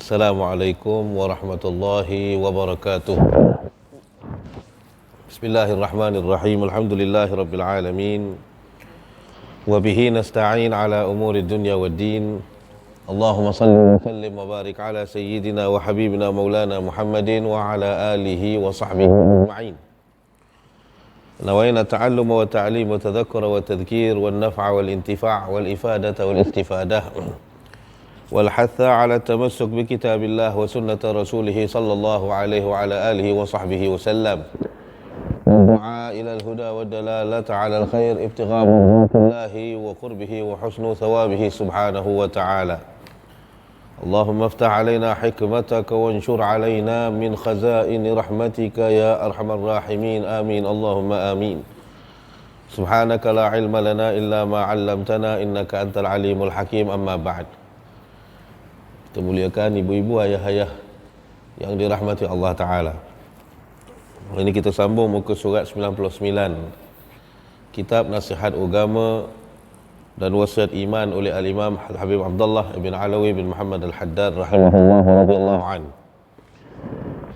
Assalamualaikum warahmatullahi wabarakatuh. Bismillahirrahmanirrahim. Alhamdulillahirabbil alamin. Wa bihi nasta'in ala umuri dunya waddin. Allahumma salli wa sallim wa barik ala sayyidina wa habibina maulana Muhammadin wa ala alihi wa sahbihi ajma'in. Nawayna ta'allum wa ta'lim wa tadhakkura wa tadhkir wa an-naf'a wal intifa' wal ifadata wal istifadah. والحث على التمسك بكتاب الله وسنة رسوله صلى الله عليه وعلى آله وصحبه وسلم والدعاء إلى الهدى والدلالة على الخير ابتغاء مرضات الله وقربه وحسن ثوابه سبحانه وتعالى. اللهم افتح علينا حكمتك وانشر علينا من خزائن رحمتك يا أرحم الراحمين آمين اللهم آمين. سبحانك لا علم لنا إلا ما علمتنا إنك أنت العليم الحكيم. أما بعد. Kita muliakan ibu-ibu, ayah-ayah yang dirahmati Allah Ta'ala. Hari ini kita sambung muka surat 99, Kitab Nasihat Agama dan Wasiat Iman oleh Al-Imam Al-Habib Abdullah ibn Alawi bin Muhammad Al-Haddad rahimahullah radhiyallahu an.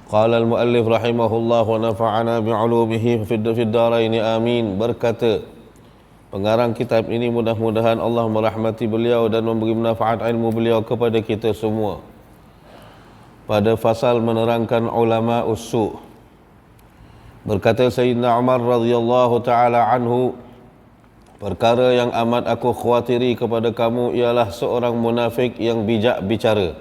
Qala al-muallif rahimahullah wa nafa'ana bi'ulumihi fid darain amin. Berkata pengarang kitab ini, mudah-mudahan Allah merahmati beliau dan memberi manfaat ilmu beliau kepada kita semua. Pada fasal menerangkan ulama ussu', berkata Sayyidina Umar radhiyallahu ta'ala anhu, perkara yang amat aku khawatiri kepada kamu ialah seorang munafik yang bijak bicara.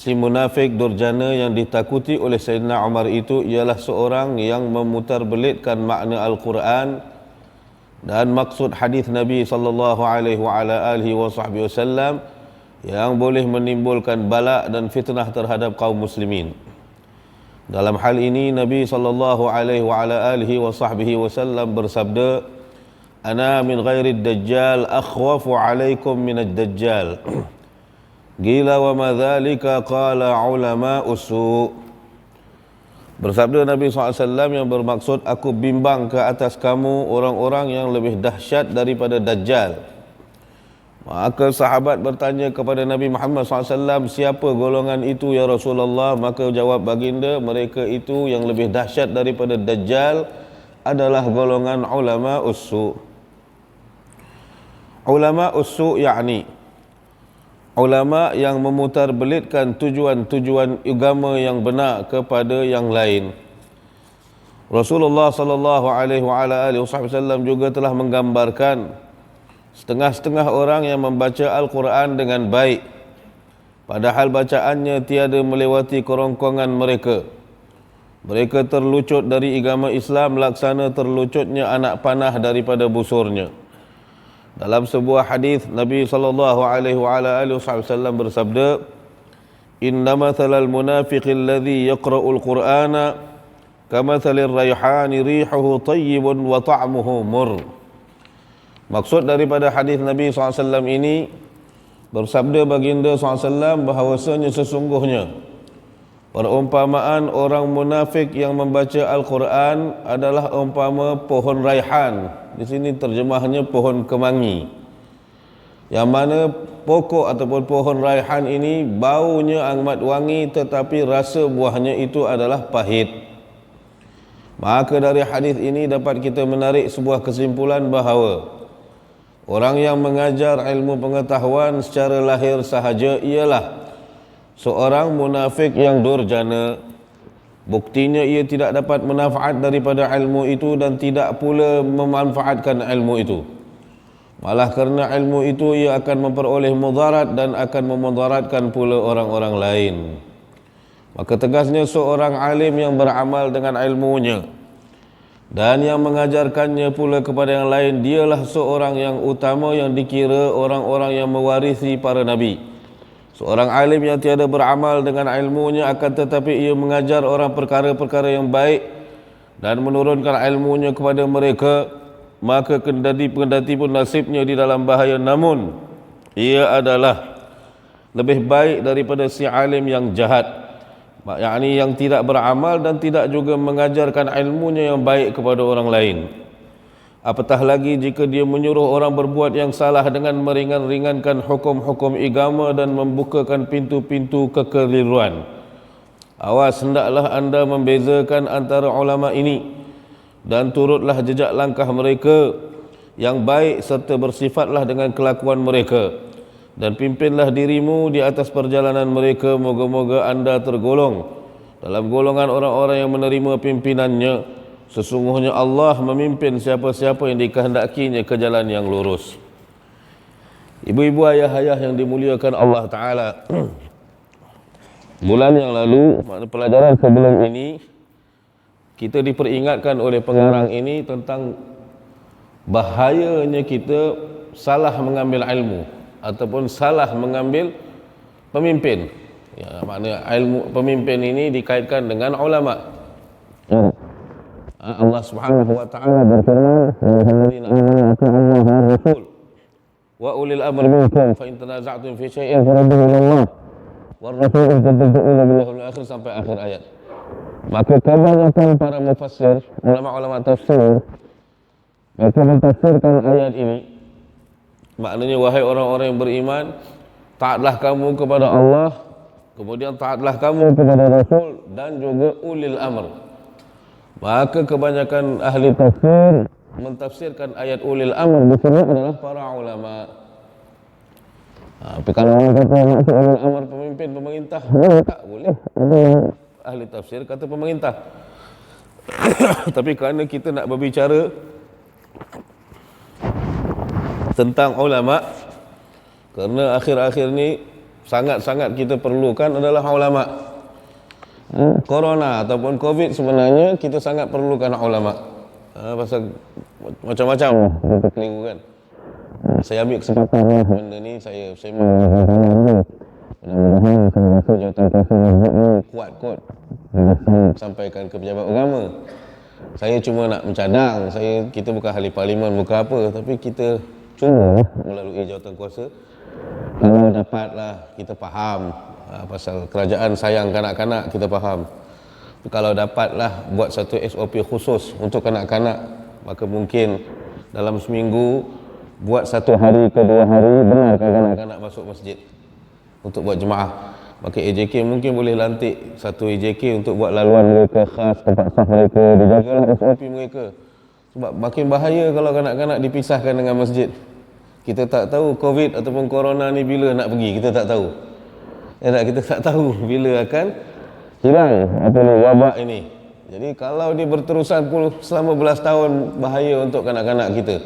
Si munafik durjana yang ditakuti oleh Sayyidina Umar itu ialah seorang yang memutarbelitkan makna Al-Quran dan maksud hadis Nabi sallallahu alaihi wasallam yang boleh menimbulkan bala dan fitnah terhadap kaum muslimin. Dalam hal ini Nabi sallallahu alaihi wasallam bersabda, "Ana min ghairi dajjal akhwafu alaikum min ad-dajjal." Gila wa madzalika qala ulama usu'. Bersabda Nabi SAW yang bermaksud, aku bimbang ke atas kamu orang-orang yang lebih dahsyat daripada Dajjal. Maka sahabat bertanya kepada Nabi Muhammad SAW, siapa golongan itu ya Rasulullah? Maka jawab baginda, mereka itu yang lebih dahsyat daripada Dajjal adalah golongan ulama usu'. Ulama usu' yakni ulama yang memutarbelitkan tujuan-tujuan agama yang benar kepada yang lain. Rasulullah sallallahu alaihi wasallam juga telah menggambarkan setengah-setengah orang yang membaca Al-Quran dengan baik, padahal bacaannya tiada melewati kerongkongan mereka. Mereka terlucut dari agama Islam laksana terlucutnya anak panah daripada busurnya. Dalam sebuah hadis Nabi sallallahu alaihi wasallam bersabda, "Inna mathalal munafiqil ladzi yaqra'ul Qur'ana kamathalir rayhani rihuhu tayyibun wa ta'muhu mur." Maksud daripada hadis Nabi SAW ini, bersabda baginda SAW bahawasanya sesungguhnya perumpamaan orang munafik yang membaca Al-Quran adalah umpama pohon raihan. Di sini terjemahnya pohon kemangi, yang mana pokok ataupun pohon raihan ini baunya amat wangi tetapi rasa buahnya itu adalah pahit. Maka dari hadis ini dapat kita menarik sebuah kesimpulan bahawa orang yang mengajar ilmu pengetahuan secara lahir sahaja ialah seorang munafik yang durjana. Buktinya ia tidak dapat manfaat daripada ilmu itu dan tidak pula memanfaatkan ilmu itu. Malah kerana ilmu itu ia akan memperoleh mudarat dan akan memudaratkan pula orang-orang lain. Maka tegasnya seorang alim yang beramal dengan ilmunya dan yang mengajarkannya pula kepada yang lain, dialah seorang yang utama yang dikira orang-orang yang mewarisi para nabi. Seorang alim yang tiada beramal dengan ilmunya akan tetapi ia mengajar orang perkara-perkara yang baik dan menurunkan ilmunya kepada mereka, maka kendati pun nasibnya di dalam bahaya, namun ia adalah lebih baik daripada si alim yang jahat, yakni yang tidak beramal dan tidak juga mengajarkan ilmunya yang baik kepada orang lain. Apatah lagi jika dia menyuruh orang berbuat yang salah dengan meringan-ringankan hukum-hukum agama dan membukakan pintu-pintu kekeliruan. Awas, hendaklah anda membezakan antara ulama ini dan turutlah jejak langkah mereka yang baik serta bersifatlah dengan kelakuan mereka, dan pimpinlah dirimu di atas perjalanan mereka. Moga-moga anda tergolong dalam golongan orang-orang yang menerima pimpinannya. Sesungguhnya Allah memimpin siapa-siapa yang dikehendakinya ke jalan yang lurus. Ibu-ibu, ayah-ayah yang dimuliakan Allah Ta'ala, bulan yang lalu, pelajaran sebelum ini, kita diperingatkan oleh pengarang ini tentang bahayanya kita salah mengambil ilmu ataupun salah mengambil pemimpin. Ya, makna ilmu pemimpin ini dikaitkan dengan ulama. Allah Subhanahu wa taala berfirman, "Alladzina amanu Allah wa rasul wa ulil amri minkum fa in tanaza'tum fi syai'in farudduhu ila Allah war rasul tadullu bil akhir," sampai akhir ayat. Maka kebanyakan para mufassir, ulama-ulama tafsir, mereka mentafsirkan ayat ini, maknanya wahai orang-orang yang beriman, taatlah kamu kepada Allah, kemudian taatlah kamu kepada Rasul dan juga ulil amr. Maka kebanyakan ahli tafsir mentafsirkan ayat ulil amr di sini adalah para ulama. Tapi kalau orang kata maksud ulil amr pemimpin pemerintah, tak boleh. Ada ahli tafsir kata pemerintah. Tapi kerana kita nak berbicara tentang ulama, kerana akhir-akhir ni sangat-sangat kita perlukan adalah ulama. Corona ataupun Covid sebenarnya kita sangat perlukan ulama. Pasal macam-macam kita keliru kan. Saya ambil kesempatan benda ni, saya mudah-mudahan saya rasa jawatan kuasa masjid ni kuat kot sampaikan ke pejabat agama. Saya cuma nak mencadang, kita bukan ahli parlimen, bukan apa, tapi kita cuma melalui jawatan kuasa, kalau dapatlah kita faham pasal kerajaan sayang kanak-kanak, kita faham. Kalau dapatlah buat satu SOP khusus untuk kanak-kanak, maka mungkin dalam seminggu buat 1 hari ke 2 hari benarkan kanak-kanak masuk masjid untuk buat jemaah. Maka AJK mungkin boleh lantik satu AJK untuk buat laluan mereka khas, tempat sah mereka, dijagalah SOP mereka. Sebab makin bahaya kalau kanak-kanak dipisahkan dengan masjid. Kita tak tahu Covid ataupun Corona ni bila nak pergi, kita tak tahu. Kita tak tahu bila akan hilang wabak ini. Jadi kalau dia berterusan selama belas tahun, bahaya untuk kanak-kanak kita.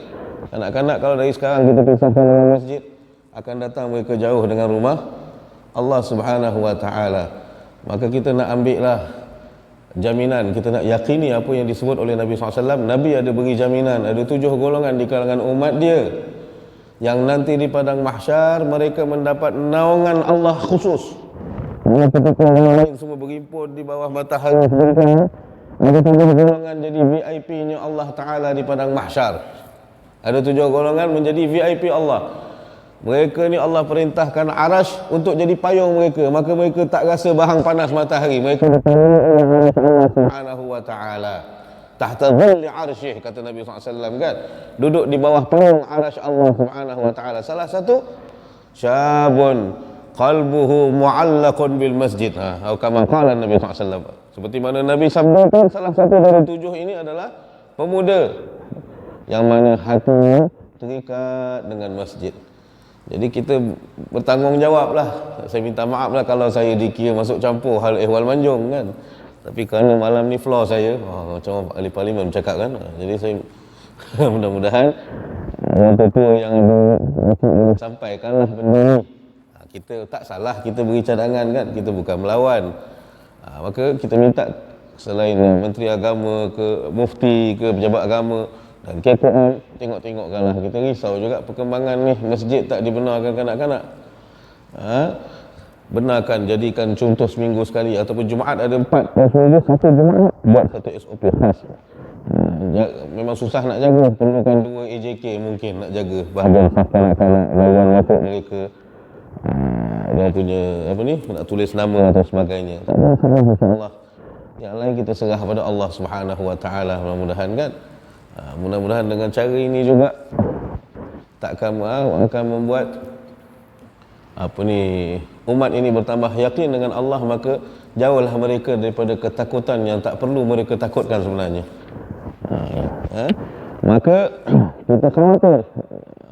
Kanak-kanak kalau dari sekarang kita pisahkan dengan masjid, akan datang mereka jauh dengan rumah Allah Subhanahu wa taala. Maka kita nak ambillah jaminan, kita nak yakini apa yang disebut oleh Nabi SAW. Nabi ada beri jaminan, ada 7 golongan di kalangan umat dia yang nanti di padang mahsyar mereka mendapat naungan Allah khusus. Ketika orang lain semua berhimpun di bawah matahari sebentar, maka 7 golongan jadi VIP-nya Allah Ta'ala di padang mahsyar. Ada 7 golongan menjadi VIP Allah. Mereka ni Allah perintahkan arash untuk jadi payung mereka, maka mereka tak rasa bahang panas matahari. Mereka dipanggil oleh Allah Subhanahu wa taala. Tahta dhilli arsyih, kata Nabi SAW kan, duduk di bawah payung arash Allah Subhanahu wa taala. Salah satu syabun qalbuhu mu'allaqun bil masjid. Atau kama qala Nabi SAW. Seperti mana Nabi sabdakan, salah satu dari 7 ini adalah pemuda yang mana hatinya terikat dengan masjid. Jadi kita bertanggungjawab lah. Saya minta maaf lah kalau saya dikira masuk campur hal ehwal manjung kan. Tapi kerana malam ni floor saya, macam ahli parlimen bercakap kan. Jadi saya mudah-mudahan ketua yang sampaikanlah benda ni. Kita tak salah, kita beri cadangan kan. Kita bukan melawan. Maka kita minta selain Menteri Agama ke Mufti ke pejabat agama dan KKM, tengok-tengokkanlah. Kita risau juga perkembangan ni, masjid tak dibenarkan kanak-kanak. Benarkan, jadikan contoh seminggu sekali, ataupun Jumaat ada 4 seminggu, satu Jumaat buat satu SOP khas. Memang susah nak jaga, perlukan 2 AJK mungkin nak jaga bahagian sah kanak-kanak, lawan masuk mereka, dia punya apa ni, nak tulis nama atau sebagainya. Tak ada masalah, insya-Allah. Yang lain kita serah pada Allah Subhanahu wa taala, mudah-mudahan kan. Mudah-mudahan dengan cara ini juga akan membuat umat ini bertambah yakin dengan Allah, maka jauhlah mereka daripada ketakutan yang tak perlu mereka takutkan sebenarnya. Maka kita khawatir,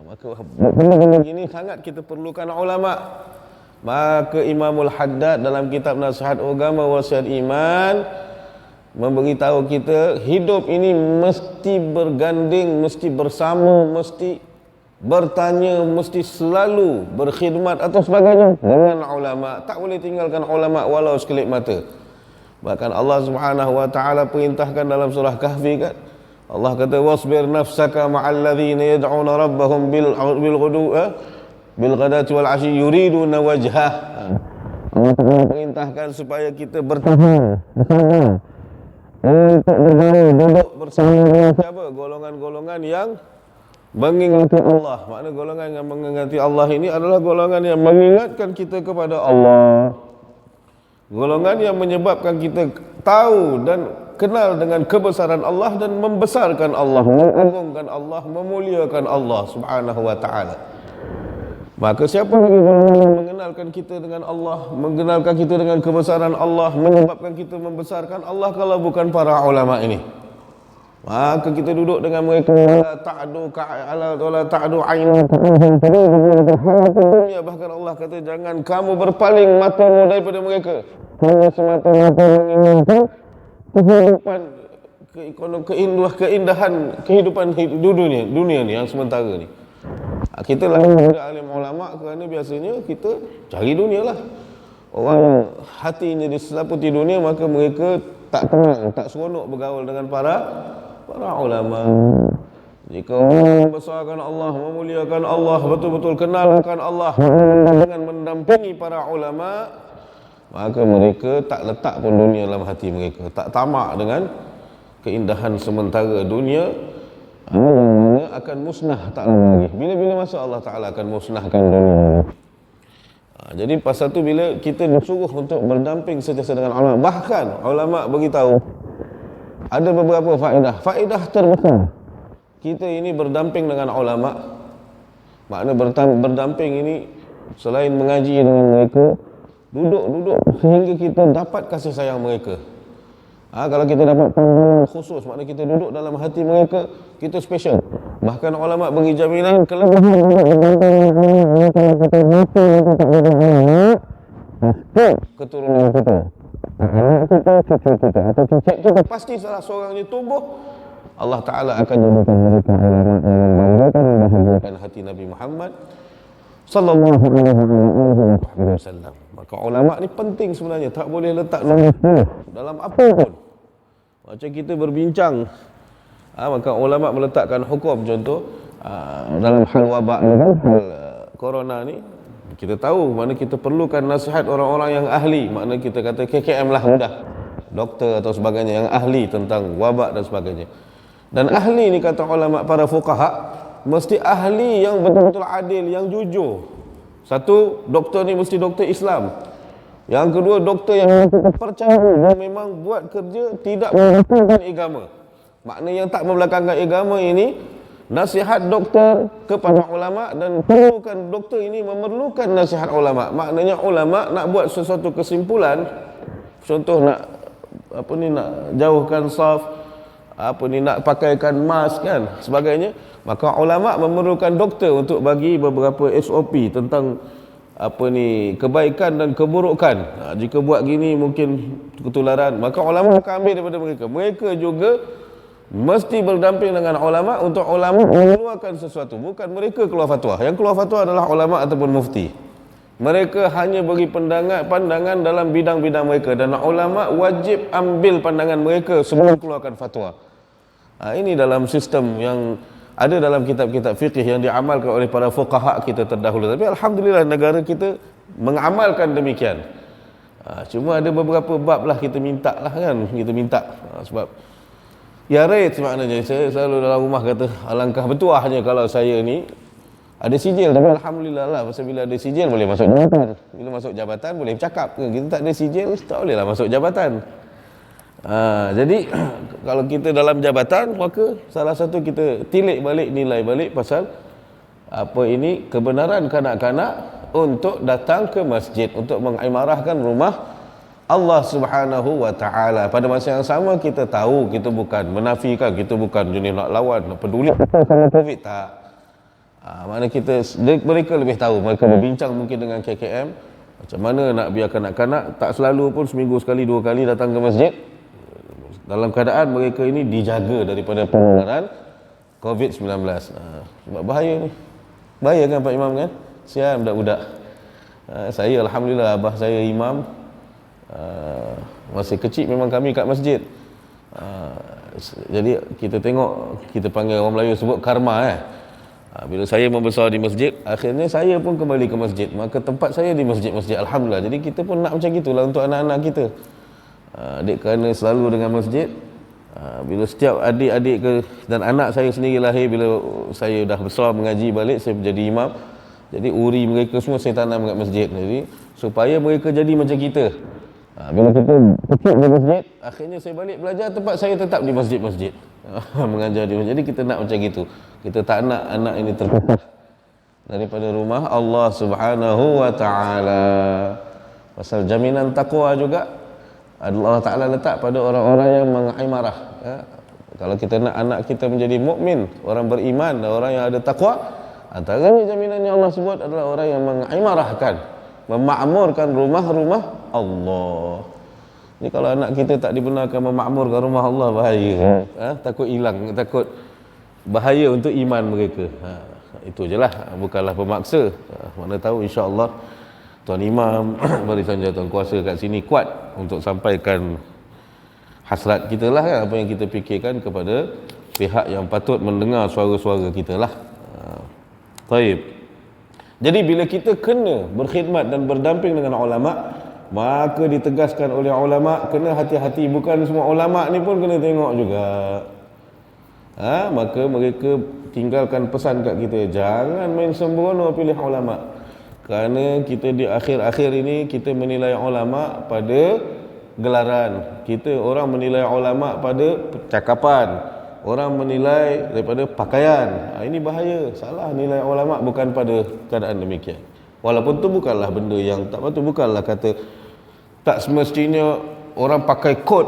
maka benda-benda ini sangat kita perlukan ulama. Maka Imamul Haddad dalam kitab Nasihat Agama Wasiat Iman memberitahu kita hidup ini mesti berganding, mesti bersama, mesti bertanya, mesti selalu berkhidmat atau sebagainya dengan ulama. Tak boleh tinggalkan ulama walau sekelip mata. Bahkan Allah Subhanahu wa taala perintahkan dalam surah Kahfi kan, Allah kata wasbir nafsaka ma'al ladzina yad'una rabbahum bil ghadati wal 'ashi yuriduna wajhah. Allah Taala perintahkan supaya kita bertahan bersama untuk bergaul, duduk bersama dengan siapa? Golongan-golongan yang mengingati Allah. Makna golongan yang mengingati Allah ini adalah golongan yang mengingatkan kita kepada Allah. Golongan yang menyebabkan kita tahu dan kenal dengan kebesaran Allah dan membesarkan Allah, mengagungkan Allah, memuliakan Allah Subhanahu wa taala. Maka siapa lagi golongan yang mengenalkan kita dengan Allah, mengenalkan kita dengan kebesaran Allah, menyebabkan kita membesarkan Allah kalau bukan para ulama ini? Maka kita duduk dengan mereka, la ta'du dunia. Bahkan Allah kata jangan kamu berpaling matamu daripada mereka, hanya semata-mata menginginkan keindahan kehidupan dunia ni yang sementara ni. Kita lah alim ulama kerana biasanya kita cari dunia lah. Orang yang hatinya diselaputi dunia, maka mereka tak tenang, tak seronok bergaul dengan para ulama. Jika orang membesarkan Allah, memuliakan Allah, betul-betul kenalkan Allah dengan mendampingi para ulama, maka mereka tak letak pun dunia dalam hati mereka, tak tamak dengan keindahan sementara dunia yang mana akan musnah tak lama lagi. Bila-bila masa Allah Ta'ala akan musnahkan dunia ini. Jadi pasal tu bila kita disuruh untuk berdamping sentiasa dengan ulama, bahkan ulama beritahu ada beberapa faedah terbesar kita ini berdamping dengan ulama. Makna berdamping ini selain mengaji dengan mereka, duduk sehingga kita dapat kasih sayang mereka. Kalau kita dapat pandangan khusus, makna kita duduk dalam hati mereka, kita special. Bahkan ulama bagi jaminan kelebihan kalau kita mati kita tak ada anak, pasti keturunan kita, anak kita, cucu kita atau cicit kita, pasti salah seorang ini tumbuh, Allah Ta'ala akan jadikan mereka ulama yang membanggakan dan membahagiakan hati Nabi Muhammad sallallahu alaihi wasallam. Maka ulama ni penting sebenarnya, tak boleh letak nombor 10 dalam apa pun. Macam kita berbincang, maka ulama meletakkan hukum, contoh dalam hal wabak ni kan, hal corona ni, kita tahu mana kita perlukan nasihat orang-orang yang ahli. Makna kita kata KKM lah mudah, doktor atau sebagainya yang ahli tentang wabak dan sebagainya. Dan ahli ni kata ulama, para fuqaha, mesti ahli yang betul-betul adil, yang jujur. Satu, doktor ni mesti doktor Islam. Yang kedua, doktor yang kita percaya dan memang buat kerja tidak membelakangkan agama. Maknanya yang tak membelakangkan agama ini, nasihat doktor kepada ulama, dan perlukan doktor ini memerlukan nasihat ulama. Maknanya ulama nak buat sesuatu kesimpulan, contoh nak nak jauhkan saf, nak pakaikan mask kan, sebagainya, maka ulama memerlukan doktor untuk bagi beberapa SOP tentang kebaikan dan keburukan. Jika buat gini mungkin ketularan, maka ulama akan ambil daripada mereka. Mereka juga mesti berdamping dengan ulama untuk ulama mengeluarkan sesuatu, bukan mereka keluar fatwa. Yang keluar fatwa adalah ulama ataupun mufti. Mereka hanya beri pandangan dalam bidang-bidang mereka, dan ulama wajib ambil pandangan mereka sebelum keluarkan fatwa. Ini dalam sistem yang ada dalam kitab-kitab fiqh yang diamalkan oleh para fuqaha kita terdahulu. Tapi alhamdulillah negara kita mengamalkan demikian. Cuma ada beberapa bab lah kita minta lah kan, kita minta sebab ya rate maknanya. Saya selalu dalam rumah kata alangkah bertuahnya kalau saya ni ada sijil. Tapi alhamdulillah lah, pasal bila ada sijil boleh masuk jabatan. Bila masuk jabatan boleh bercakap. Kita tak ada sijil, tak boleh lah masuk jabatan. Jadi kalau kita dalam jabatan, maka salah satu kita tilik balik, nilai balik pasal apa ini kebenaran kanak-kanak untuk datang ke masjid untuk mengimarahkan rumah Allah Subhanahu wa taala. Pada masa yang sama kita tahu kita bukan menafikan, kita bukan jenis nak lawan, nak peduli sama Covid, tak. Mana kita, mereka lebih tahu, mereka berbincang mungkin dengan KKM macam mana nak biar kanak-kanak tak selalu pun seminggu sekali, 2 kali datang ke masjid dalam keadaan mereka ini dijaga daripada penularan COVID-19. Sebab bahaya ni. Bahaya kan Pak Imam kan? Sian budak-budak. Saya alhamdulillah abah saya imam. Masih kecil memang kami kat masjid. Jadi kita tengok, kita panggil orang Melayu sebut karma bila saya membesar di masjid, akhirnya saya pun kembali ke masjid. Maka tempat saya di masjid-masjid, alhamdulillah. Jadi kita pun nak macam gitulah untuk anak-anak kita. Adik kerana selalu dengan masjid. Bila setiap adik-adik dan anak saya sendiri lahir, bila saya dah besar mengaji balik, saya menjadi imam. Jadi uri mereka semua saya tanam kat masjid. Jadi supaya mereka jadi macam kita. Bila kita kecil di masjid, akhirnya saya balik belajar, tempat saya tetap di masjid-masjid. Mengajar di masjid. Jadi kita nak macam gitu. Kita tak nak anak ini terpisah daripada rumah Allah Subhanahu wa taala. Pasal jaminan takwa juga Allah Ta'ala letak pada orang-orang yang mengimarah. Kalau kita nak anak kita menjadi mukmin, orang beriman dan orang yang ada takwa, antaranya jaminan yang Allah sebut adalah orang yang mengimarahkan, memakmurkan rumah-rumah Allah. Ni kalau anak kita tak dibenarkan memakmurkan rumah Allah, bahaya. Takut hilang, takut bahaya untuk iman mereka. Itu je lah, bukanlah pemaksa. Mana tahu insya-Allah Tuan Imam Barisan Jawatan Kuasa kat sini kuat untuk sampaikan hasrat kita lah kan, apa yang kita fikirkan kepada pihak yang patut mendengar suara-suara kita lah. Baik. Jadi bila kita kena berkhidmat dan berdamping dengan ulama, maka ditegaskan oleh ulama kena hati-hati. Bukan semua ulama ni pun kena tengok juga. Maka mereka tinggalkan pesan kat kita, jangan main sembrono pilih ulama. Kerana kita di akhir-akhir ini kita menilai ulama pada gelaran. Orang menilai ulama pada percakapan. Orang menilai daripada pakaian. Ini bahaya. Salah nilai ulama bukan pada keadaan demikian. Walaupun tu bukanlah benda yang tak patut, bukanlah kata tak semestinya orang pakai kot,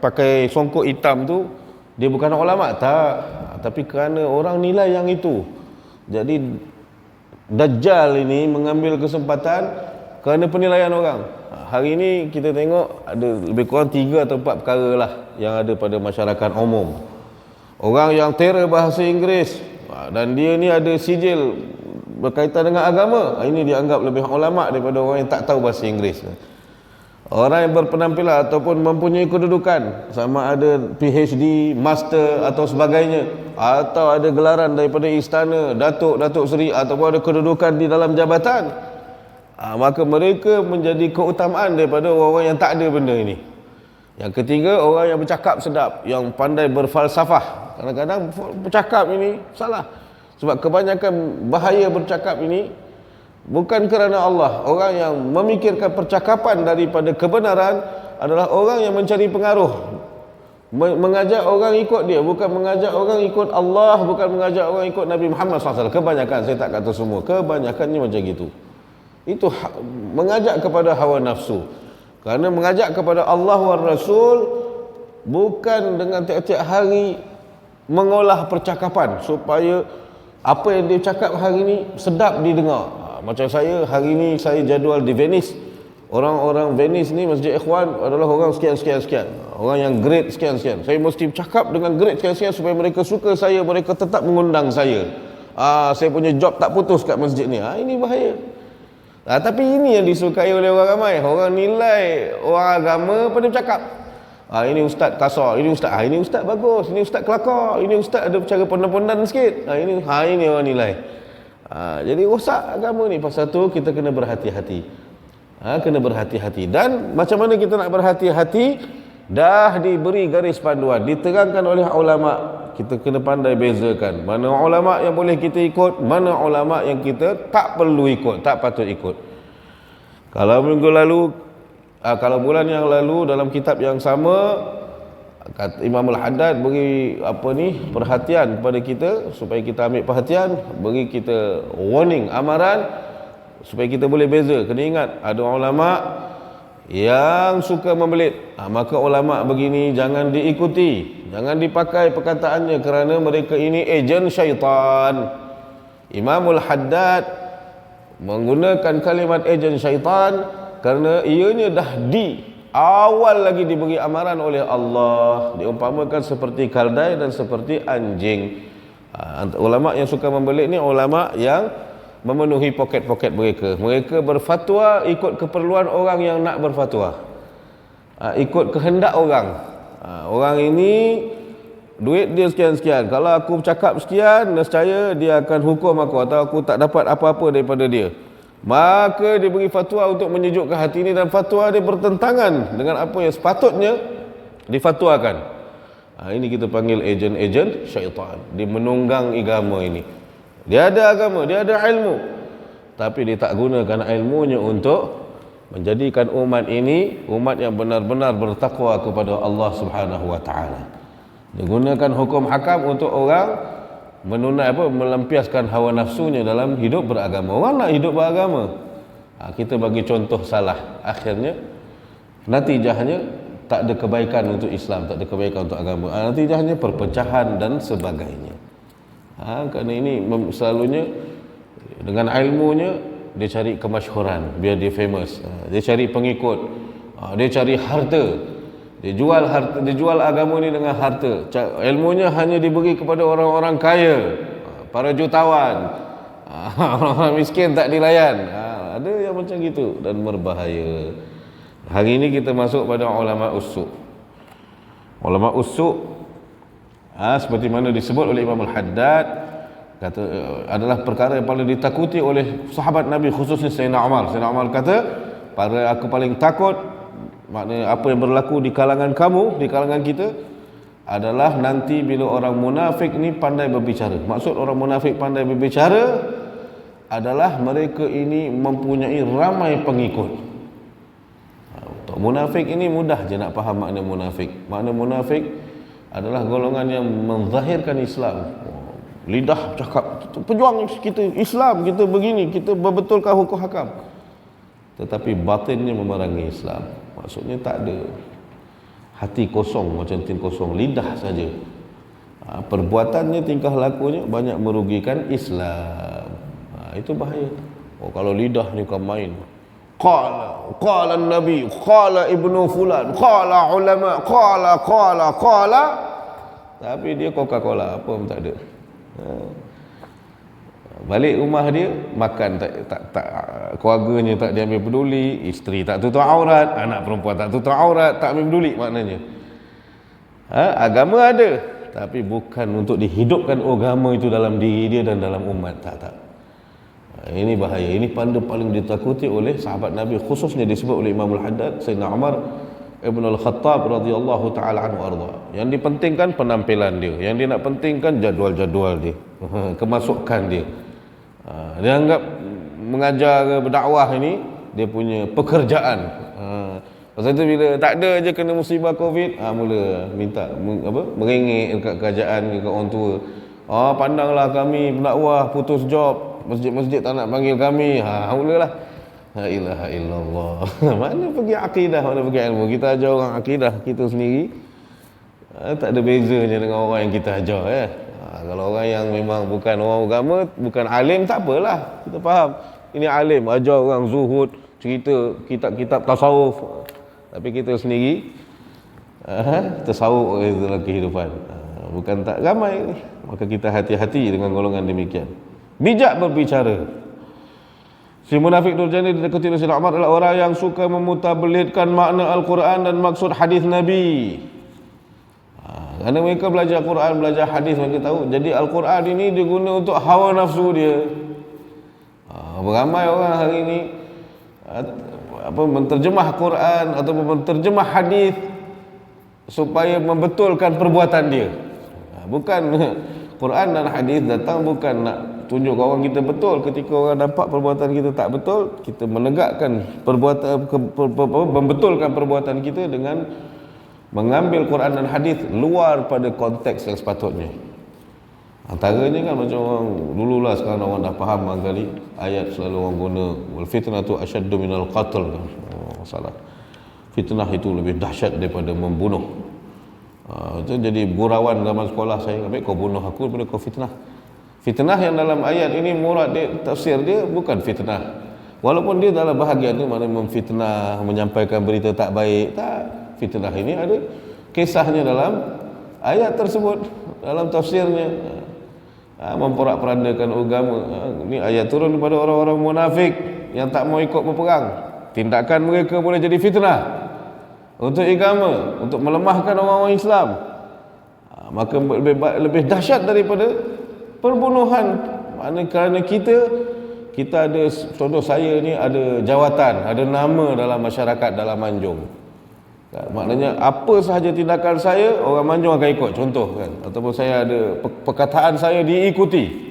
pakai songkok hitam tu dia bukan ulama, tak. Tapi kerana orang nilai yang itu. Jadi Dajjal ini mengambil kesempatan kerana penilaian orang. Hari ini kita tengok ada lebih kurang 3 atau 4 perkara lah yang ada pada masyarakat umum. Orang yang terror bahasa Inggeris dan dia ni ada sijil berkaitan dengan agama, ini dianggap lebih ulama daripada orang yang tak tahu bahasa Inggeris. Orang yang berpenampilan ataupun mempunyai kedudukan, sama ada PhD, master atau sebagainya, atau ada gelaran daripada istana, Datuk Seri, ataupun ada kedudukan di dalam jabatan, maka mereka menjadi keutamaan daripada orang-orang yang tak ada benda ini. Yang ketiga, orang yang bercakap sedap, yang pandai berfalsafah. Kadang-kadang bercakap ini salah. Sebab kebanyakan bahaya bercakap ini bukan kerana Allah. Orang yang memikirkan percakapan daripada kebenaran adalah orang yang mencari pengaruh, mengajak orang ikut dia, bukan mengajak orang ikut Allah, bukan mengajak orang ikut Nabi Muhammad SAW. Kebanyakan, saya tak kata semua, kebanyakannya macam gitu. Itu mengajak kepada hawa nafsu. Kerana mengajak kepada Allah wa Rasul bukan dengan tiap-tiap hari mengolah percakapan supaya apa yang dia cakap hari ini sedap didengar. Macam saya, hari ini saya jadual di Venice. Orang-orang Venice ni, Masjid Ikhwan adalah orang sekian-sekian. Orang yang grade sekian-sekian. Saya mesti bercakap dengan grade sekian-sekian supaya mereka suka saya, mereka tetap mengundang saya. Saya punya job tak putus kat masjid ni. Ini bahaya. Tapi ini yang disukai oleh orang ramai. Orang nilai orang agama pada bercakap. Ini ustaz kasar, ini ustaz bagus, ini ustaz kelakar, ini ustaz ada cara pondan-pondan sikit. Ini orang nilai. Jadi rosak agama ni. Pasal tu kita kena berhati-hati. Kena berhati-hati. Dan macam mana kita nak berhati-hati? Dah diberi garis panduan, diterangkan oleh ulama. Kita kena pandai bezakan mana ulama yang boleh kita ikut, mana ulama yang kita tak perlu ikut, tak patut ikut. Kalau minggu lalu Kalau bulan yang lalu dalam kitab yang sama, kata Imam Al-Haddad beri perhatian kepada kita supaya kita ambil perhatian, beri kita warning, amaran supaya kita boleh beza. Kena ingat, ada ulama yang suka membelit, maka ulama begini jangan diikuti, jangan dipakai perkataannya kerana mereka ini ejen syaitan. Imamul Haddad menggunakan kalimat ejen syaitan kerana ianya dah awal lagi diberi amaran oleh Allah, diumpamakan seperti kaldai dan seperti anjing. Ulama yang suka membelit ni ulama yang memenuhi poket-poket mereka. Mereka berfatwa ikut keperluan orang yang nak berfatwa, ikut kehendak orang. Orang ini duit dia sekian-sekian, kalau aku cakap sekian, nescaya dia akan hukum aku atau aku tak dapat apa-apa daripada dia. Maka dia beri fatwa untuk menyejukkan hati ini, dan fatwa dia bertentangan dengan apa yang sepatutnya difatwakan. Ini kita panggil ejen-ejen syaitan. Dia menunggang agama ini. Dia ada agama, dia ada ilmu, tapi dia tak gunakan ilmunya untuk menjadikan umat ini umat yang benar-benar bertakwa kepada Allah Subhanahu wa taala. Dia gunakan hukum hakam untuk orang melampiaskan hawa nafsunya dalam hidup beragama. Orang nak hidup beragama, kita bagi contoh salah, akhirnya natijahnya tak ada kebaikan untuk Islam, tak ada kebaikan untuk agama. Natijahnya perpecahan dan sebagainya. Kerana ini selalunya dengan ilmunya dia cari kemasyhuran biar dia famous, dia cari pengikut, dia cari harta. Dia jual agama ni dengan harta. Ilmunya hanya diberi kepada orang-orang kaya, para jutawan. Orang miskin tak dilayan. Ada yang macam gitu dan berbahaya. Hari ini kita masuk pada ulama usuk. Ulama usuk seperti mana disebut oleh Imam Al-Haddad, kata adalah perkara yang paling ditakuti oleh sahabat Nabi, khususnya Sayyidina Umar. Sayyidina Umar kata, aku paling takut, maknanya apa yang berlaku di kalangan kamu, di kalangan kita, adalah nanti bila orang munafik ni pandai berbicara. Maksud orang munafik pandai berbicara adalah mereka ini mempunyai ramai pengikut. Untuk munafik ini mudah je nak faham makna munafik. Makna munafik adalah golongan yang menzahirkan Islam. Lidah cakap, pejuang kita Islam, kita begini, kita berbetulkan hukum hakam, tetapi batinnya memerangi Islam. Maksudnya tak ada, hati kosong macam tin kosong, lidah saja. Perbuatannya, tingkah lakunya banyak merugikan Islam. Itu bahaya. Kalau lidah ni kan main, qala Nabi, qala Ibnu Fulan, qala ulama, qala, tapi dia Coca-Cola apa pun tak ada. Balik rumah dia makan tak keluarganya tak diambil peduli, isteri tak tutup aurat, anak perempuan tak tutup aurat, tak ambil peduli maknanya. Agama ada, tapi bukan untuk dihidupkan agama itu dalam diri dia dan dalam umat. Tak. Ini bahaya. Ini paling ditakuti oleh sahabat Nabi, khususnya disebut oleh Imam Al-Haddad, Sayyidina Umar Ibn Al-Khattab radhiyallahu ta'ala anhu arda. Yang dipentingkan penampilan dia, yang dia nak pentingkan jadual-jadual dia, kemasukan dia. Dia anggap mengajar berdakwah ini dia punya pekerjaan. Pasal itu bila tak ada je kena musibah Covid, mula minta merengek dekat kerajaan, dekat orang tua. Pandanglah kami pendakwah putus job, masjid-masjid tak nak panggil kami. Mulalah la ilaha illallah. Mana pergi akidah, mana pergi ilmu. Kita ajar orang akidah kita sendiri, tak ada bezanya dengan orang yang kita ajar. Kalau orang yang memang bukan orang agama, bukan alim, tak apalah, kita faham. Ini alim, ajar orang zuhud, cerita kitab-kitab tasawuf, tapi kita sendiri tasawuf dalam kehidupan, bukan tak ramai. Maka kita hati-hati dengan golongan demikian. Bijak berbicara. Si munafik durjani didekati oleh Sayyidina Umar adalah orang yang suka memutarbelitkan makna Al-Quran dan maksud hadis Nabi. Kerana mereka belajar Quran, belajar hadis, mereka tahu. Jadi Al-Quran ini diguna untuk hawa nafsu dia. Beramai orang hari ini menterjemah Quran atau menterjemah hadis supaya membetulkan perbuatan dia. Bukan Quran dan hadis datang bukan nak tunjuk orang kita betul. Ketika orang nampak perbuatan kita tak betul, kita menegakkan membetulkan perbuatan kita dengan mengambil Quran dan hadis luar pada konteks yang sepatutnya. Antaranya kan macam orang dululah, sekarang orang dah faham kali ayat selalu orang guna wal fitnatu asyaddu minal qatl kan. Salah. Fitnah itu lebih dahsyat daripada membunuh. Itu jadi gurauan zaman sekolah saya, ambil kau bunuh aku daripada kau fitnah. Fitnah yang dalam ayat ini murad dia, tafsir dia bukan fitnah. Walaupun dia dalam bahagian ni mana memfitnah, menyampaikan berita tak baik, tak. Fitnah ini ada kisahnya dalam ayat tersebut, dalam tafsirnya. Memporak-perandakan agama. Ini ayat turun kepada orang-orang munafik yang tak mau ikut berperang. Tindakan mereka boleh jadi fitnah untuk agama, untuk melemahkan orang-orang Islam. Maka lebih dahsyat daripada perbunuhan. Maknanya kerana kita ada, contoh saya ni ada jawatan, ada nama dalam masyarakat dalam Manjung. Maknanya apa sahaja tindakan saya, orang Manjung akan ikut, contoh kan. Ataupun saya ada perkataan saya diikuti.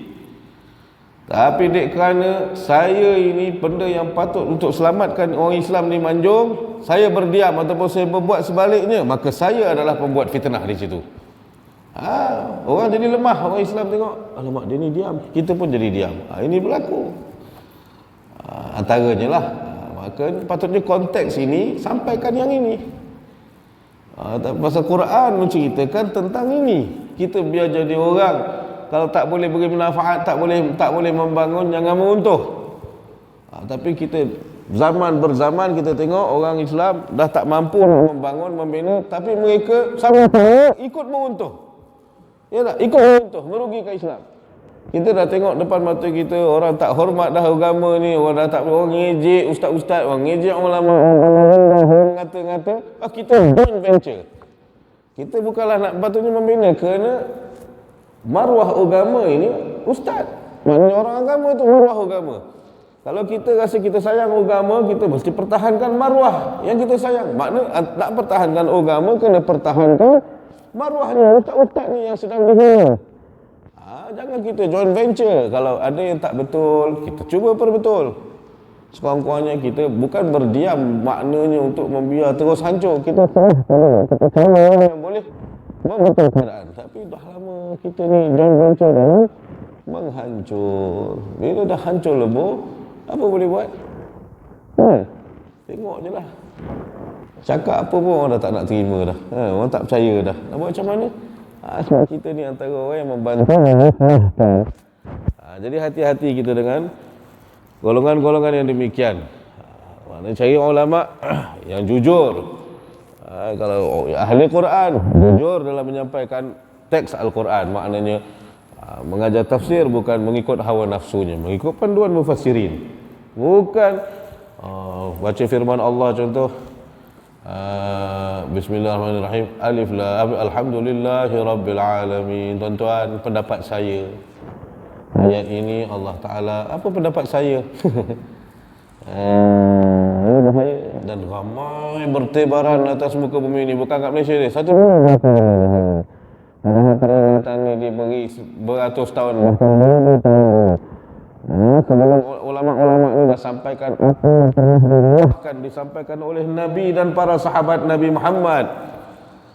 Tapi dek kerana saya ini benda yang patut untuk selamatkan orang Islam di Manjung, saya berdiam ataupun saya berbuat sebaliknya, maka saya adalah pembuat fitnah di situ. Orang jadi lemah, orang Islam tengok, alamak dia ni diam, kita pun jadi diam. Ini berlaku. Antaranya lah. Maka patutnya konteks ini sampaikan yang ini. Pasal Quran menceritakan tentang ini. Kita biar jadi orang, kalau tak boleh beri manfaat, tak boleh membangun, jangan meruntuh. Tapi kita zaman berzaman kita tengok orang Islam dah tak mampu membangun, membina, tapi mereka sama-sama ikut meruntuh. Ya tak? Ikut meruntuh, merugikan Islam. Kita dah tengok depan mata kita orang tak hormat dah agama ni, orang dah tak, orang ngejek ustaz-ustaz, orang ngejek ulama, orang ngata-ngata, kita joint venture. Kita bukanlah nak patutnya membina, kerana maruah agama ini ustaz. Maknanya orang agama itu maruah agama. Kalau kita rasa kita sayang agama, kita mesti pertahankan maruah yang kita sayang. Maknanya nak pertahankan agama, kena pertahankan maruahnya ustaz-ustaz ni yang sedang dihina. Jangan kita joint venture. Kalau ada yang tak betul, kita cuba perbetul. Sekurang-kurangnya kita bukan berdiam maknanya untuk membiar terus hancur. Kita sama yang boleh membetul keadaan. Tapi dah lama kita ni joint venture dah menghancur. Bila dah hancur lebur, apa boleh buat? Tengok je lah. Cakap apa pun orang dah tak nak terima dah. Orang tak percaya dah. Nak buat macam mana? Sebab kita ni antara orang yang membantu. Jadi hati-hati kita dengan golongan-golongan yang demikian. Maknanya cari ulama yang jujur. Kalau ahli Quran, jujur dalam menyampaikan teks Al-Quran. Maknanya mengajar tafsir bukan mengikut hawa nafsunya, mengikut panduan mufassirin. Bukan baca firman Allah contoh, Bismillahirrahmanirrahim, Alif Lam, Alhamdulillahi Rabbil Alamin. Tuan-tuan, pendapat saya ayat ini Allah Ta'ala, apa pendapat saya? Dan ramai bertebaran atas muka bumi ini, bukan kat Malaysia ni, satu peringatan ni diberi beratus tahun. Sebelum ulama-ulama ini dah sampaikan akan disampaikan oleh Nabi dan para sahabat Nabi Muhammad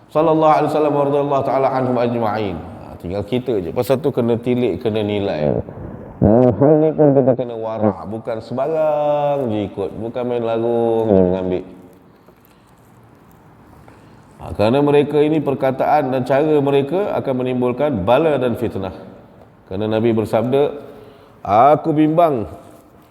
sallallahu alaihi wasallam radhiyallahu taala anhum ajma'in. Tinggal kita je. Pasal tu kena tilik, kena nilai. Hal ni pun kita kena wara', bukan sembarang je ikut, bukan main larung je mengambil. Kerana mereka ini perkataan dan cara mereka akan menimbulkan bala dan fitnah. Kerana Nabi bersabda, aku bimbang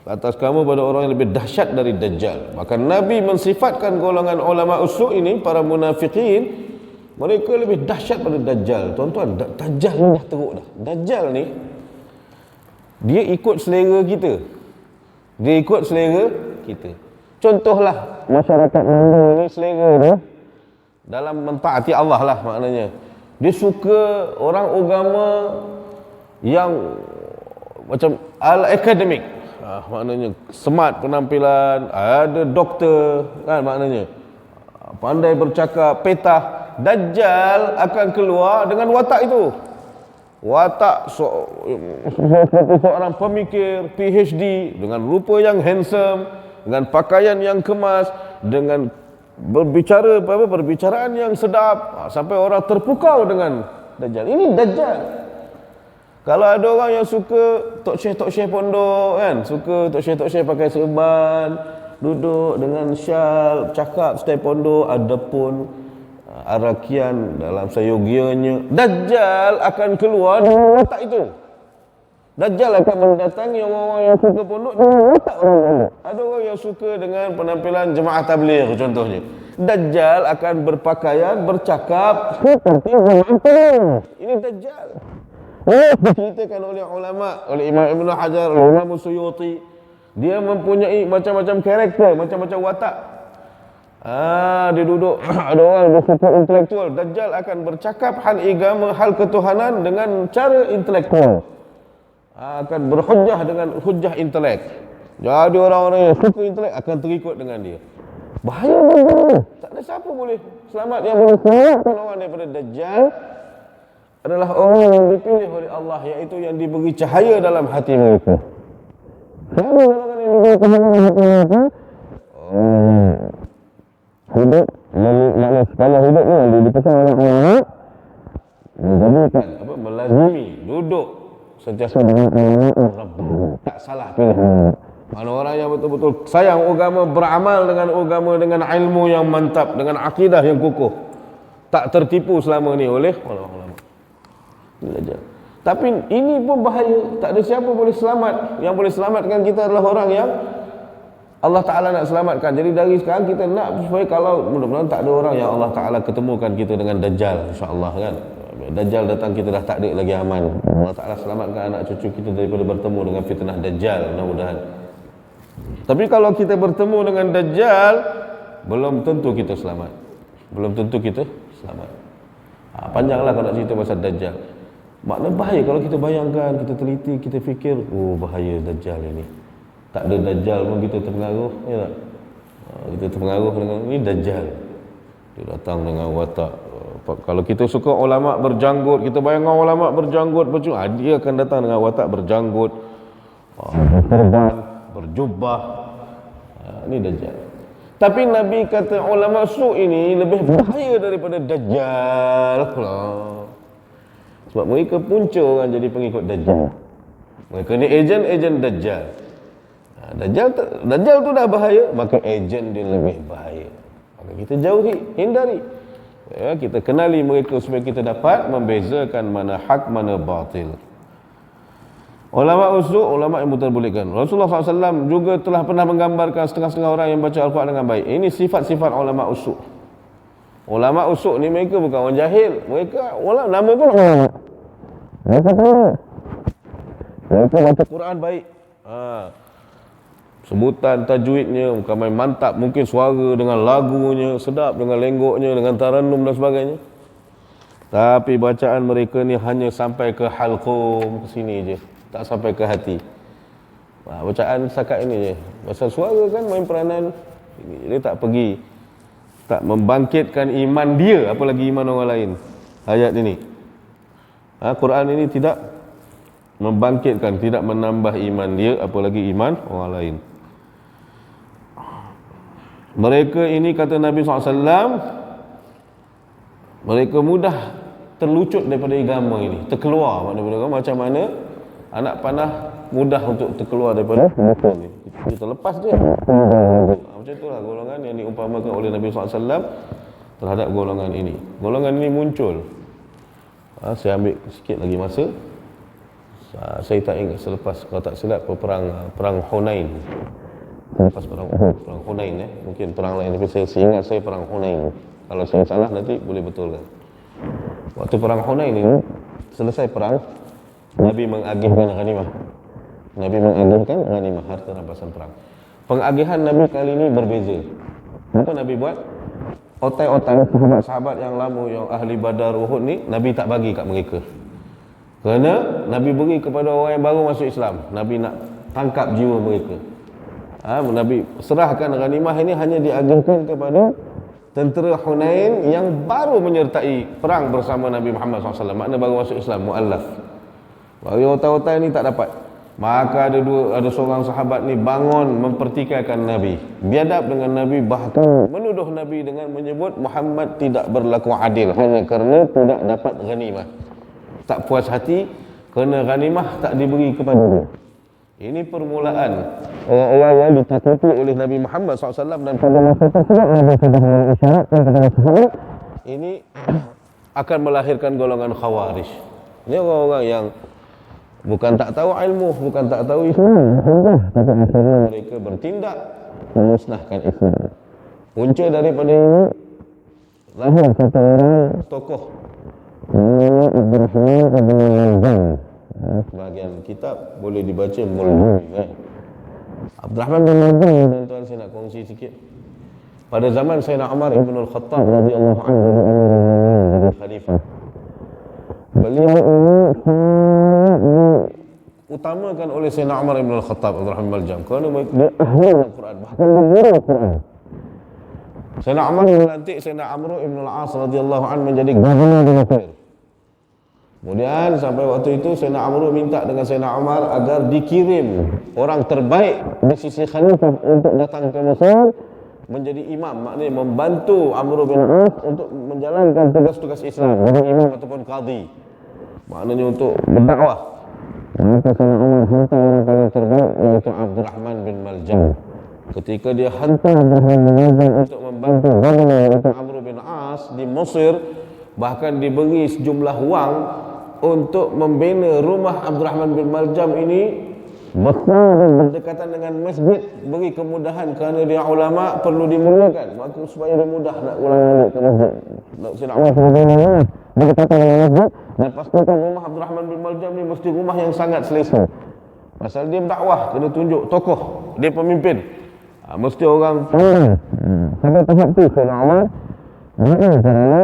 atas kamu pada orang yang lebih dahsyat dari Dajjal. Maka Nabi mensifatkan golongan ulama usul ini, para munafikin, mereka lebih dahsyat pada Dajjal. Tuan-tuan, Dajjal ni dah teruk dah. Dajjal ni, dia ikut selera kita. Dia ikut selera kita. Contohlah, masyarakat Melayu ni selera dia dalam mentaati Allah lah maknanya. Dia suka orang agama yang macam al-akademik, maknanya smart penampilan, ada doktor kan, maknanya pandai bercakap, petah. Dajjal akan keluar dengan watak itu. watak seperti seorang pemikir PhD dengan rupa yang handsome, dengan pakaian yang kemas, dengan perbicaraan yang sedap, sampai orang terpukau dengan Dajjal. Ini Dajjal. Kalau ada orang yang suka tok syekh pondok kan, suka tok syekh pakai serban, duduk dengan syal, cakap stay pondok, ada pun arakian dalam sayogianya, Dajjal akan keluar dari watak itu. Dajjal akan mendatangi orang-orang yang suka pondok dengan watak orang pondok. Ada orang yang suka dengan penampilan jemaah tabligh contohnya. Dajjal akan berpakaian, bercakap seperti jemaah tabligh. Ini Dajjal. Diceritakan oleh ulama, oleh Imam Ibn Hajar, oleh Imam Suyuti. Dia mempunyai macam-macam karakter, macam-macam watak. Dia duduk, ada orang bersifat intelektual. Dajjal akan bercakap hal agama, hal ketuhanan dengan cara intelektual. Akan berhujjah dengan hujjah intelek. Jadi orang-orang yang suka intelek akan terikut dengan dia. Bahaya betul. Tak ada siapa boleh selamat. Yang boleh selamatkan orang daripada Dajjal adalah orang yang dipilih oleh Allah, iaitu yang diberi cahaya dalam hati mereka. Siapa golongan yang diberi cahaya dalam hati mereka? Hidup, makna sekala hidup ni dipesan oleh Allah. Menjadikan melazimi, duduk sentiasa dengan Rabbi. Tak salah pilih. Mana orang yang betul-betul sayang agama, beramal dengan agama, dengan ilmu yang mantap, dengan akidah yang kukuh, tak tertipu selama ni oleh ulama-ulama. Tapi ini pun bahaya. Tak ada siapa boleh selamat. Yang boleh selamatkan kita adalah orang yang Allah Ta'ala nak selamatkan. Jadi dari sekarang kita nak supaya kalau mudah-mudahan tak ada orang yang Allah Ta'ala ketemukan kita dengan Dajjal, insyaAllah kan. Dajjal datang kita dah tak ada lagi aman. Allah Ta'ala selamatkan anak cucu kita daripada bertemu dengan fitnah Dajjal, mudah-mudahan. Tapi kalau kita bertemu dengan Dajjal, belum tentu kita selamat. Belum tentu kita selamat. Panjanglah kalau nak cerita pasal Dajjal. Makna bahaya kalau kita bayangkan, kita teliti, kita fikir, bahaya Dajjal ini. Tak ada Dajjal pun kita terpengaruh, ya tak? Kita terpengaruh dengan ini Dajjal. Dia datang dengan watak. Kalau kita suka ulama berjanggut, kita bayangkan ulama berjanggut, dia akan datang dengan watak berjanggut, berserban, berjubah. Ini Dajjal. Tapi Nabi kata ulama su ini lebih bahaya daripada Dajjal. Sebab mereka punca orang jadi pengikut Dajjal. Mereka ni ejen Dajjal. Dajjal tu dah bahaya, maka ejen dia lebih bahaya. Maka kita jauhi, hindari. Ya, kita kenali mereka supaya kita dapat membezakan mana hak, mana batil. Ulama usul, ulama yang memperbolehkan. Rasulullah SAW juga telah pernah menggambarkan setengah-setengah orang yang baca Al-Quran dengan baik. Ini sifat-sifat ulama usul. Ulama usul ni mereka bukan orang jahil. Mereka ulama, nama pun ulama. Mereka tahu. Mereka baca Quran baik. Sebutan tajwidnya bukan main mantap, mungkin suara dengan lagunya sedap, dengan lenggoknya, dengan tarannum dan sebagainya. Tapi bacaan mereka ni hanya sampai ke halqum, ke sini je, tak sampai ke hati. Bacaan setakat ini je. Pasal suara kan main peranan, dia tak pergi, tak membangkitkan iman dia, apalagi iman orang lain. Ayat ini, Quran ini tidak membangkitkan, tidak menambah iman dia, apalagi iman orang lain. Mereka ini, kata Nabi SAW, mereka mudah terlucut daripada agama ini, terkeluar macam mana anak panah mudah untuk terkeluar daripada muka ni. Kita lepas dia. Macam itulah golongan yang diumpamakan oleh Nabi SAW terhadap golongan ini. Golongan ini muncul. Saya ambil sikit lagi masa. Saya tak ingat selepas, kalau tak silap, perang Hunain. Lepas perang Hunain, mungkin perang lain, tapi saya ingat saya perang Hunain. Kalau saya salah nanti boleh betulkan. Waktu perang Hunain ini, selesai perang, Nabi mengagihkan ghanimah. Nabi mengagihkan ghanimah, harta rampasan perang. Pengagihan Nabi kali ini berbeza. Apa Nabi buat? Otai-otai sahabat-sahabat yang lama, yang ahli Badar, Uhud ni, Nabi tak bagi kat mereka. Kerana Nabi beri kepada orang yang baru masuk Islam. Nabi nak tangkap jiwa mereka. Nabi serahkan ghanimah ini hanya diagihkan kepada tentera Hunain yang baru menyertai perang bersama Nabi Muhammad SAW. Makna baru masuk Islam, mu'allaf. Bagi otak-otak ni tak dapat. Maka ada seorang sahabat ni bangun mempertikaikan Nabi, biadab dengan Nabi, bahkan menuduh Nabi dengan menyebut Muhammad tidak berlaku adil hanya kerana tidak dapat ghanimah. Tak puas hati kerana ghanimah tak diberi kepada dia. Ini permulaan orang-orang yang ditakuti oleh Nabi Muhammad SAW, dan pada masa tersebut Nabi sudah mengisyaratkan kepada sahabat ini akan melahirkan golongan Khawarij. Ini orang-orang yang bukan tak tahu ilmu, bukan tak tahu Islam, tapi akhirnya mereka bertindak memusnahkan Islam. Punca daripada ini lahir satu orang tokoh namanya Abdurrahman bin Maljam. Sebahagian kitab boleh dibaca Mulmul. Abdurrahman bin Maljam, tuan-tuan, saya nak kongsi sikit. Pada zaman Sayyidina Umar ibn al-Khattab radhiyallahu anhu jadi khalifah, beliau ini diutamakan oleh Sayyidina Umar ibn al-Khattab Abdurrahman bin Maljam kerana dia ahli Al-Quran, bahkan dia guru Al-Quran. Sayyidina Umar melantik Sayyidina Amr ibn al-As radhiyallahu anhu menjadi gubernur di Mesir. Kemudian sampai waktu itu Sayyidina Amr minta dengan Sayyidina Umar agar dikirim orang terbaik di sisi khalifah untuk datang ke Mesir menjadi imam, maknanya membantu Amr bin As untuk menjalankan tugas-tugas Islam, menjadi imam ataupun qadhi, maknanya untuk berdakwah. Maka Sayyidina Umar hantar orang paling terbaik, yaitu Abdurrahman bin Maljam. Ketika dia hantar Abdurrahman bin Maljam untuk membantu gubernur yaitu Amr bin As di Mesir, bahkan diberi sejumlah wang untuk membina rumah Abdurrahman bin Maljam ini besar dan berdekatan dengan masjid, beri kemudahan kerana dia ulama, perlu dimuliakan, maka supaya dia mudah nak ulang balik ke masjid. Sayyidina Umar sebenarnya berdekatan dengan masjid, dan pastikan rumah Abdurrahman bin Maljam ni mesti rumah yang sangat selesa. Pasal dia berdakwah, kena tunjuk tokoh, dia pemimpin, mesti orang sampai tahap tu Sayyidina Umar kerana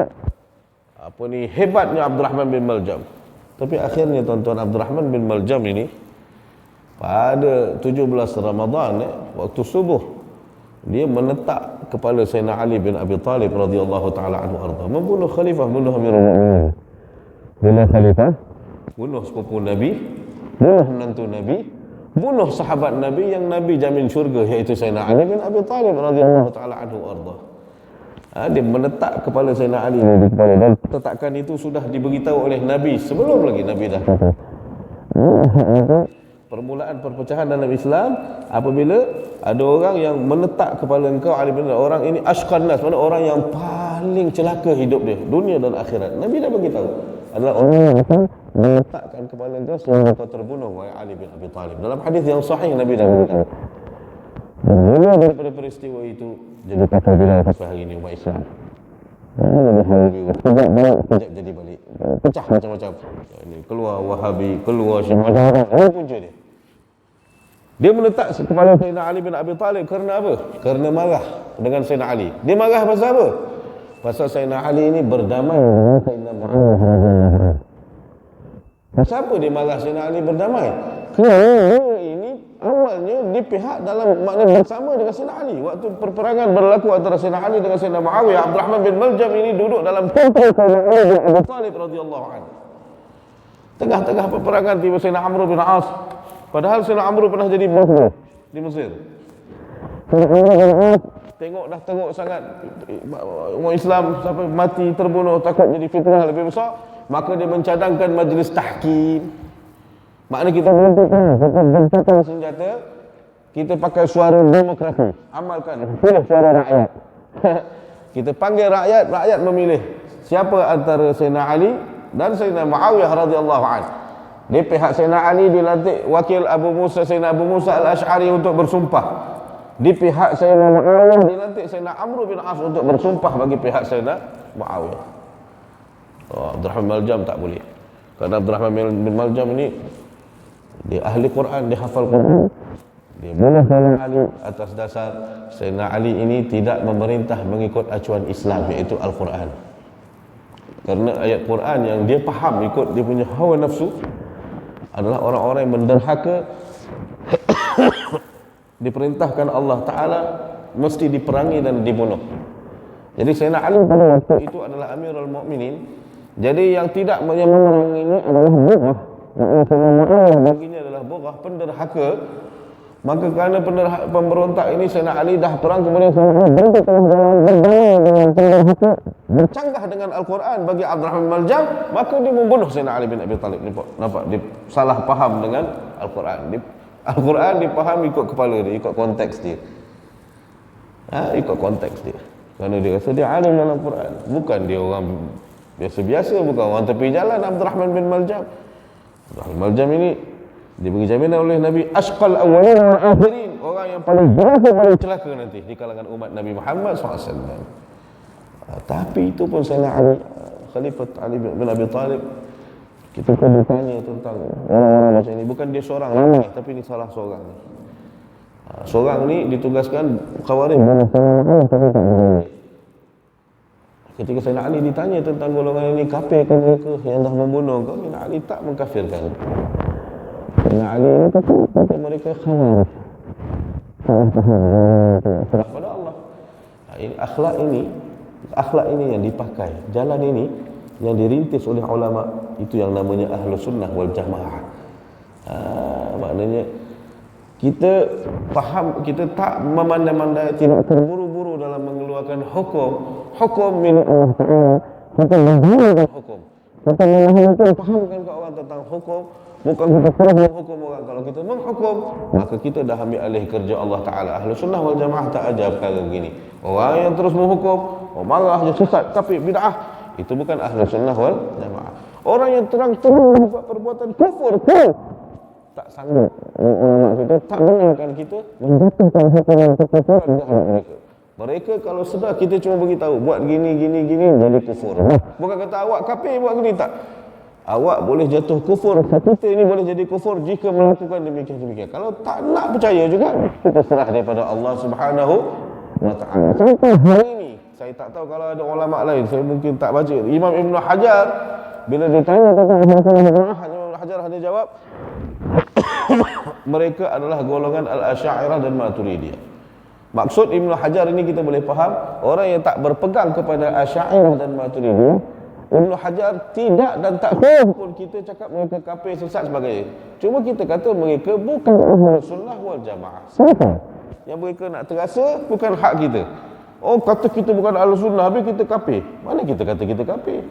hebatnya Abdurrahman bin Maljam. Tapi akhirnya tuan-tuan, Abdurrahman bin Maljam ini pada 17 Ramadan waktu subuh dia menetak kepala Sayyidina Ali bin Abi Talib radhiyallahu taala anhu arda, membunuh khalifah, bunuh Amirul Mukminin. Bunuh khalifah, bunuh sepupu Nabi, bunuh menantu Nabi, bunuh sahabat Nabi yang Nabi jamin syurga, iaitu Sayyidina Ali bin Abi Talib radhiyallahu taala anhu arda. Dia menetak kepala Sayyidina Ali di kepala, dan tetakan itu sudah diberitahu oleh Nabi sebelum lagi Nabi dah. Permulaan perpecahan dalam Islam apabila ada orang yang menetak kepala engkau, Ali bin Abi, orang ini ashqan nas, maksudnya orang yang paling celaka hidup dia, dunia dan akhirat. Nabi dah beritahu adalah orang yang akan meletakkan kepala engkau sehingga kau terbunuh, wahai Ali bin Abi Talib. Dalam hadis yang sahih Nabi dah beritahu. Mula daripada peristiwa itu jadi kata bila sampai hari ini umat Islam. Jadi hari sekejap balik, sekejap jadi balik, pecah macam-macam. Ini keluar Wahabi, keluar Syiah, macam-macam. Apa punca dia? Dia meletak kepala Sayyidina Ali bin Abi Talib kerana apa? Kerana marah dengan Sayyidina Ali. Dia marah pasal apa? Pasal Sayyidina Ali ini berdamai dengan Sayyidina Muhammad radhiyallahu anhu. Pasal apa dia marah Sayyidina Ali berdamai? Kerana ini awalnya di pihak dalam makna bersama dengan Sayyidina Ali. Waktu perperangan berlaku antara Sayyidina Ali dengan Sayyidina Muawiyah, Abdurrahman bin Maljam ini duduk dalam tempat Sayyidina Ali bin Abi Talib radhiyallahu anhu. Tengah-tengah perperangan tiba Sayyidina Amr bin As. Padahal Sayyidina Amr pernah jadi bos di Mesir. Sayyidina Amr bin As tengok dah teruk sangat umat Islam sampai mati, terbunuh, takut jadi fitnah lebih besar, maka dia mencadangkan majlis tahkim. Maknanya kita bentukkan senjata, kita pakai suara demokrasi, amalkan, pilih suara rakyat. Kita panggil rakyat, rakyat memilih siapa antara Sayyidina Ali dan Sayyidina Muawiyah radhiyallahu anhu. Di pihak Sayyidina Ali dilantik wakil Sayyidina Abu Musa al-Ash'ari untuk bersumpah. Di pihak Sayyidina Muawiyah dilantik Sayyidina Amr bin As untuk bersumpah bagi pihak Sayyidina Muawiyah. Abdurrahman bin Maljam tak boleh. Kerana Abdurrahman bin Maljam ini dia ahli Quran, dia hafal Quran. Dia bunuh Sayyidina Ali atas dasar Sayyidina Ali ini tidak memerintah mengikut acuan Islam, iaitu Al-Quran. Kerana ayat Quran yang dia faham ikut dia punya hawa nafsu adalah orang-orang yang menderhaka diperintahkan Allah Ta'ala mesti diperangi dan dibunuh. Jadi Sayyidina Ali pada waktu itu adalah Amirul Mukminin. Jadi yang tidak memeranginya adalah bunuh. baginya adalah borah, penderhaka. Maka kerana pemberontak ini Sayyidina Ali dah perang, kemudian Sayyidina Ali berhenti tengah jalan berdamai dengan penderhaka, bercanggah dengan Al-Quran bagi Abdurrahman bin Maljam, maka dia membunuh Sayyidina Ali bin Abi Talib. Nampak dia salah faham dengan Al-Quran. Al-Quran dipahami ikut kepala dia, ikut konteks dia. Ikut konteks dia. Kerana dia rasa dia alim dalam Quran, bukan dia orang biasa-biasa, bukan orang tepi jalan. Abdurrahman bin Maljam, Abdurrahman bin Maljam ini diberi jaminan oleh Nabi, asqal awwalin wal akhirin, orang yang paling berasa, paling celaka nanti di kalangan umat Nabi Muhammad SAW. Tapi itu pun Sayyidina Ali, Khalifah Ali bin Abi Talib, kita kan ditanya tentang orang-orang macam ini. Bukan dia seorang ramai, tapi ini salah seorang. Seorang ni ditugaskan Khawarij. Ketika Sayyidina Ali ditanya tentang golongan ini, kafir ke mereka yang dah membunuh kau, Sayyidina Ali tak mengkafirkan. Sayyidina Ali ini kata mereka Khawarij. Serah pada Allah. Akhlak ini yang dipakai, jalan ini yang dirintis oleh ulama, itu yang namanya Ahlus Sunnah wal Jamaah. Maknanya kita faham, kita tak memandai-mandai, tidak terburu-buru dalam mengeluarkan hukum milik Allah Ta'ala. Kita menggunakan hukum, kita memahami, fahamkan ke orang tentang hukum. Bukan kita terus menghukum orang. Kalau kita menghukum, maka kita dah ambil alih kerja Allah Ta'ala. Ahlus Sunnah wal Jamaah tak ajar perkara begini. Orang yang terus menghukum, marah je, sesat, tapi bid'ah, itu bukan Ahlus Sunnah wal Jamaah. Orang yang terang-terang buat perbuatan kufur pun tak sanggup ulama kita, tak benarkan kita menjatuhkan hukuman kekufuran terhadap mereka. Mereka kalau sedar kita cuma beritahu buat gini jadi kufur. Bukan kata awak kafir buat gini, tak. Awak boleh jatuh kufur, kita ini boleh jadi kufur jika melakukan demikian. Kalau tak nak percaya juga, kita serah daripada Allah Subhanahu wa Ta'ala. Sampai hari ini saya tak tahu kalau ada ulama lain, saya mungkin tak baca. Imam Ibn Hajar bila ditanya tentang masalah jamaah, Ibn Hajar hanya jawab mereka adalah golongan Al-Asy'ariyah dan Maturidiyah. Maksud Ibn Hajar ini kita boleh faham, orang yang tak berpegang kepada Asy'ariyah dan Maturidiyah, Ibn Hajar tidak dan tak pun kita cakap mereka kafir, sesat sebagainya. Cuma kita kata mereka bukan Ahlus Sunnah wal Jamaah. Siapa yang mereka nak terasa bukan hak kita. Oh, kata kita bukan Ahlus Sunnah, habis kita kafir. Mana kita kata kita kafir?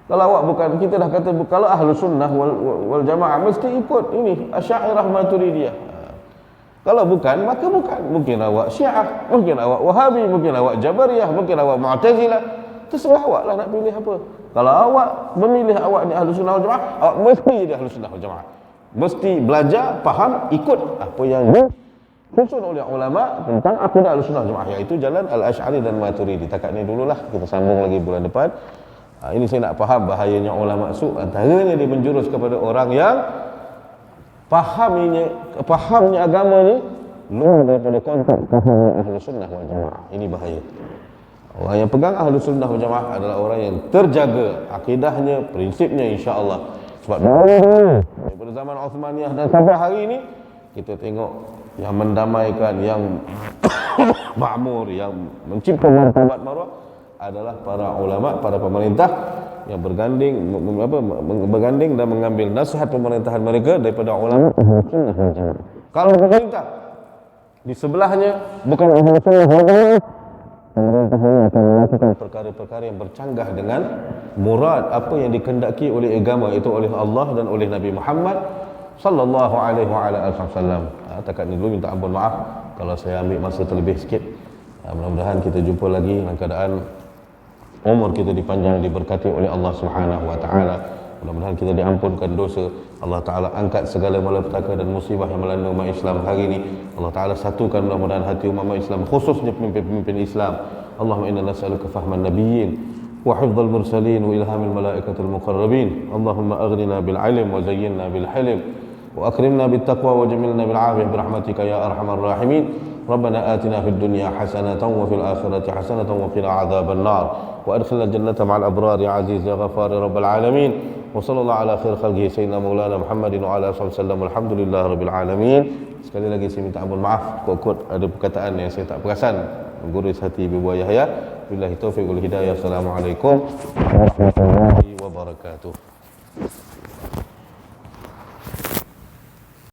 Kalau awak bukan, kita dah kata kalau Ahlus Sunnah wal Jamaah mesti ikut ini Asy'ariyah Maturidiyah. Kalau bukan, maka bukan. Mungkin awak Syiah, mungkin awak Wahabi, mungkin awak Jabariyah, mungkin awak Mu'tazilah. Terserah awak lah nak pilih apa. Kalau awak memilih awak ni Ahlus Sunnah wal Jamaah, awak mesti jadi Ahlus Sunnah wal Jamaah. Mesti belajar, faham, ikut apa yang disusun oleh ulama tentang akidah Ahlus Sunnah wal Jamaah, iaitu jalan Al-Asy'ari dan Maturidi. Takat ni dululah, kita sambung lagi bulan depan. Ini saya nak faham bahayanya ulama su, antaranya dia menjurus kepada orang yang fahamnya agama ni luar daripada konteks faham Ahlus Sunnah wal Jamaah. Ini bahaya. Orang yang pegang Ahlus Sunnah wal Jamaah adalah orang yang terjaga akidahnya, prinsipnya, insya-Allah. Sebab daripada zaman Uthmaniyah dan sampai hari ini kita tengok yang mendamaikan, yang makmur, yang mencipta martabat marwah adalah para ulama, para pemerintah yang berganding dan mengambil nasihat pemerintahan mereka daripada ulama Ahlus Sunnah wal Jamaah. Kalau pemerintah di sebelahnya bukan Ahlus Sunnah wal Jamaah, pemerintah ini akan melakukan perkara-perkara yang bercanggah dengan murad apa yang dikehendaki oleh agama, itu oleh Allah dan oleh Nabi Muhammad sallallahu alaihi wasallam. Takat ni dulu, minta ampun maaf kalau saya ambil masa terlebih sikit. Mudah-mudahan kita jumpa lagi dalam keadaan umur kita dipanjang, diberkati oleh Allah Subhanahu wa Ta'ala. Mudah-mudahan kita diampunkan dosa. Allah Ta'ala angkat segala malapetaka dan musibah yang melanda umat Islam hari ini. Allah Ta'ala satukan mudah-mudahan hati umat Islam, khususnya pemimpin-pemimpin Islam. Allahumma inna nas'aluka fahman nabiyyin wa hifdzal mursalin wa ilhamil malaikatil muqarrabin. Allahumma aghnina bil ilm wa zayyinna bil hilm wa akrimna bit taqwa wa jamilna bil afiyah bi rahmatika ya arhamar rahimin. ربنا آتنا في الدنيا حسنة وفي الآخرة حسنة وقنا عذاب النار وأدخلنا الجنة مع الأبرار يا عزيز يا غفار يا رب العالمين وصلى الله على خير خلقه سيدنا مولانا محمد وعلى آله وسلم والحمد لله رب العالمين. Sekali lagi saya minta ampun maaf, kot-kot ada perkataan yang saya tak perasan menggurus hati Ibu Buah Yahya. Billahi taufiq wal hidayah. Assalamualaikum warahmatullahi wabarakatuh.